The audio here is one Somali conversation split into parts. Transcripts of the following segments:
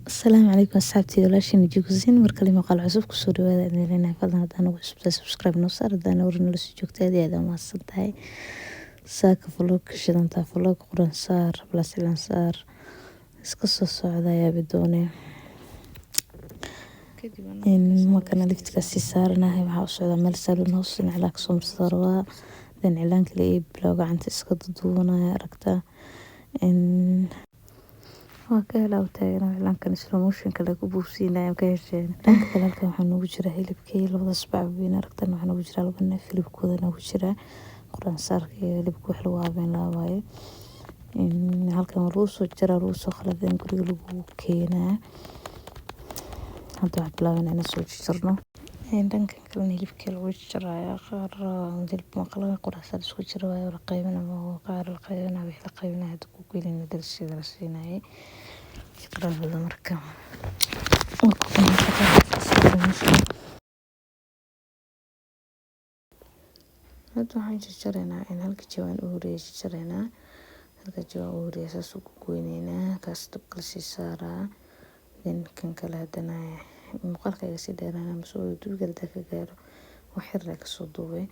السلام عليكم أصحابتي walaashayna jogsiin markale muuqaal cusub kusoo dhawaada idin fadlan hadaan ugu cusubtahay subscribe noo saar hadaan hore nala soo joogtay aad u mahadsantahay saaka vlog shidanta vlog quran saar blasilan saar iska soo socda ayaa bidoone in makana liftka si saaranahay waxa u socda meel salon hoos dhinaca ka soo marsarwa dan cilaanka la iiblo gacanta iska duduwanaya aragta in وكيل أو تاجنا لان كان slow motion كلا كبوسين لا يمكن يجين لان كلا كان حنو جرا هيلب كي لو أسبوع بين ركتنا حنو جرا لو بنا فيلب كودا نو جرا قرن صار كي لب كو حلوة بين لا واي إن هالكان روسو جرا روسو خلدين كل لو كينا هذا عبلا أنا سوي جرنا إن دان كان كلا هيلب كي لو جرا يا خار دل مقلا قرن صار سوي جرا يا رقيبنا ما قار رقيبنا بيح رقيبنا هاد كوكيلين درسينا هي شكرا لله مركب هذا waxaan jarjareynaa in halka jawaan u horeeyay jarjareynaa halka jawaan u horeeyay saas u goyneynaa kaas dabka la sii saaraa kan kale hadana muuqaalka iga sii dheeraana masoo duuga ka gaaro wax yar la ka soo duubay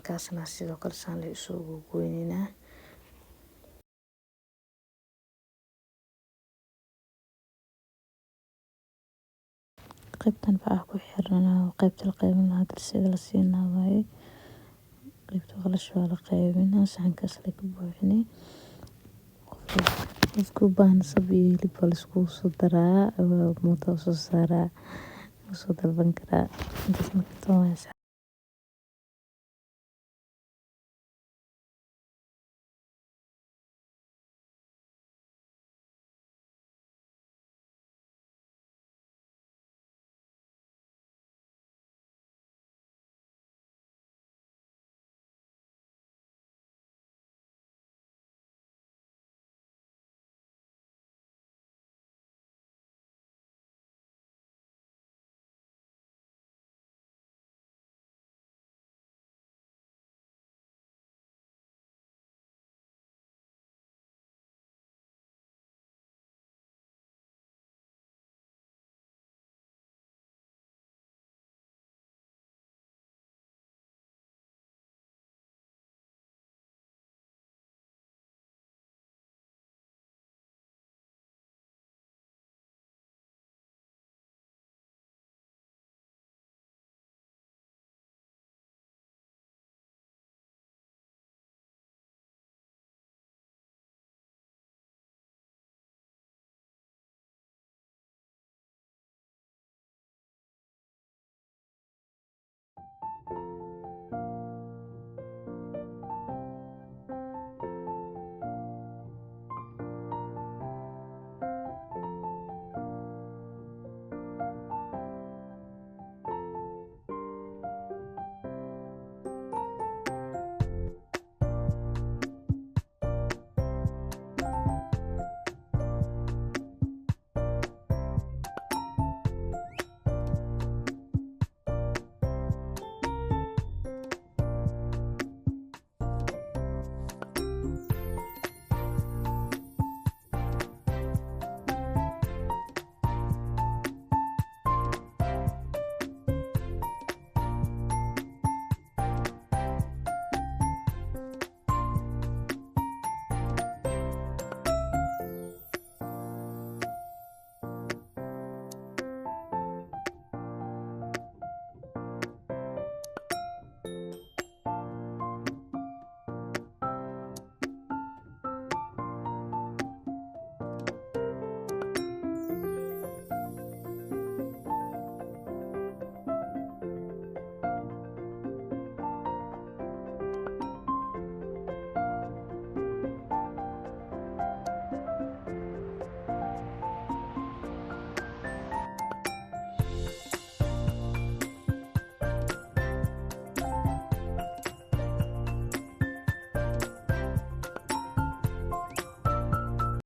kaasna sidoo kale saan la isoo goyneynaa qaybtan baa ku xirnaa qaybta la qaybina darsiga la siinaa waaye qaybta qalash waa la qaybina saxankaas la ku buuxinay qofku baan sabiyo hilib la isku soo daraa mooto soo saaraa soo dalban karaa intaas markaa